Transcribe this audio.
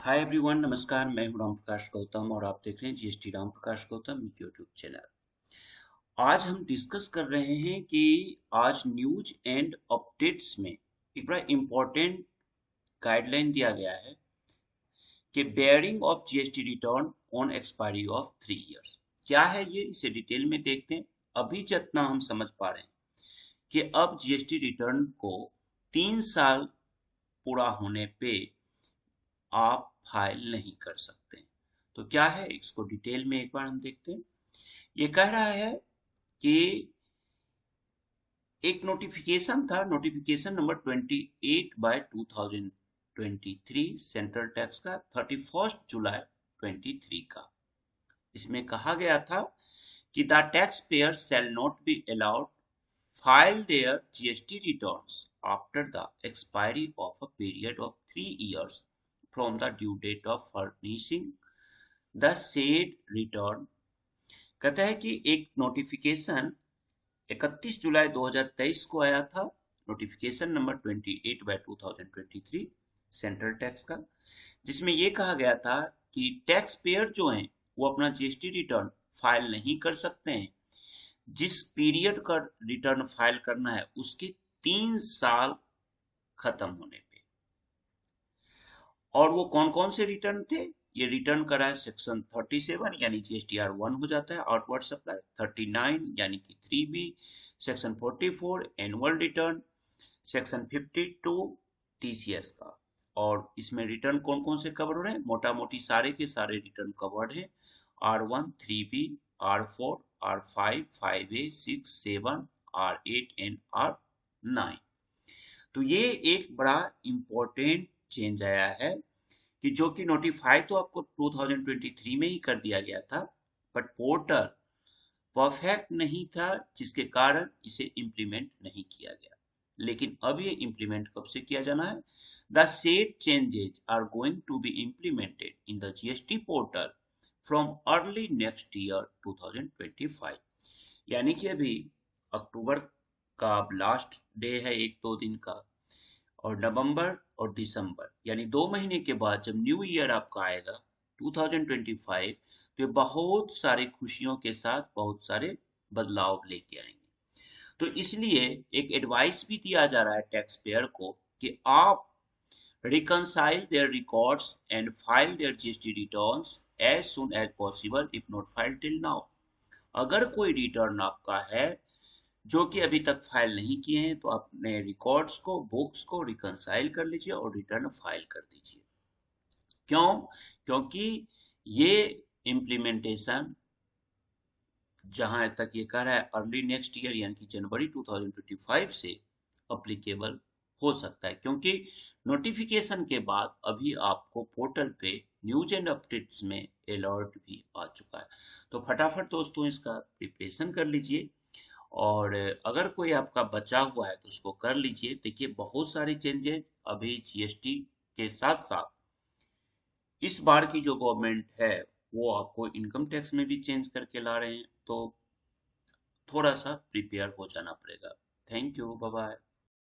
Hi everyone, नमस्कार। मैं हूं राम प्रकाश गौतम और आप देख रहे हैं GST Ram Prakash Gautam YouTube channel. आज हम डिस्कस कर रहे हैं कि आज न्यूज एंड अपडेट्स में एक बड़ा इम्पोर्टेंट गाइडलाइन दिया गया है कि bearing of GST return on expiry of 3 years. क्या है ये, इसे डिटेल में देखते हैं। अभी जितना हम समझ पा रहे हैं कि अब जीएसटी रिटर्न को 3 साल पूरा होने पे आप फाइल नहीं कर सकते। तो क्या है, इसको डिटेल में एक बार हम देखते हैं। ये कह रहा है कि एक नोटिफिकेशन था, नोटिफिकेशन नंबर 28/2023 सेंट्रल टैक्स का 31 जुलाई 23 का। इसमें कहा गया था कि the tax payer shall not be allowed file there GST returns after the expiry of a period of 3 years from the due date of furnishing the said return। कहता है कि एक नोटिफिकेशन 31 जुलाई 2023 को आया था, नोटिफिकेशन नंबर 28/2023 सेंट्रल टैक्स का, जिसमें यह कहा गया था कि टैक्स पेयर जो हैं वो अपना जीएसटी रिटर्न फाइल नहीं कर सकते हैं जिस पीरियड का रिटर्न फाइल करना है उसके 3 साल खत्म होने पे। और वो कौन कौन से रिटर्न थे, ये रिटर्न करा है सेक्शन 37 यानी जीएसटीआर 1 हो जाता है, आउटवर्ड सप्लाई 39 यानी कि 3B, section 44 annual return, section 52 TCS का। और इसमें रिटर्न कौन कौन से कवर हो रहे हैं, मोटा मोटी सारे के सारे रिटर्न कवर्ड है। R1, 3B, R4, R5, 5A, 6, 7, R8 and R9। तो ये एक बड़ा इंपॉर्टेंट चेंज आया है कि जो कि नोटिफाई तो आपको 2023 में ही कर दिया गया था, बट पोर्टल परफेक्ट नहीं था जिसके कारण इसे इम्प्लीमेंट नहीं किया गया। लेकिन अब ये इम्प्लीमेंट कब से किया जाना है, the said changes are going to be implemented in the GST portal from early next year 2025। यानी कि अभी अक्टूबर का अब लास्ट डे है, 1-2 दिन का, और नवंबर और दिसंबर यानी 2 महीने के बाद जब न्यू ईयर आपका आएगा 2025, तो ये बहुत सारी खुशियों के साथ बहुत सारे बदलाव लेके आएंगे। तो इसलिए एक एडवाइस भी दिया जा रहा है टैक्स पेयर को कि आप reconcile their records and file their GST returns as soon as possible if not filed till now। अगर कोई रिटर्न आपका है जो कि अभी तक फाइल नहीं किए हैं तो अपने रिकॉर्ड्स को, बुक्स को रिकंसाइल कर लीजिए और रिटर्न फाइल कर दीजिए। क्यों? क्योंकि ये इम्प्लीमेंटेशन जहां तक ये कह रहा है अर्ली नेक्स्ट ईयर यानी कि जनवरी 2025 से अप्लीकेबल हो सकता है, क्योंकि नोटिफिकेशन के बाद अभी आपको पोर्टल पे न्यूज एंड अपडेट्स में अलर्ट भी आ चुका है। तो फटाफट दोस्तों इसका प्रिपरेशन कर लीजिए और अगर कोई आपका बचा हुआ है तो उसको कर लीजिए। देखिए बहुत सारे चेंजेस अभी जीएसटी के साथ साथ इस बार की जो गवर्नमेंट है वो आपको इनकम टैक्स में भी चेंज करके ला रहे हैं, तो थोड़ा सा प्रिपेयर हो जाना पड़ेगा। Thank you, bye bye.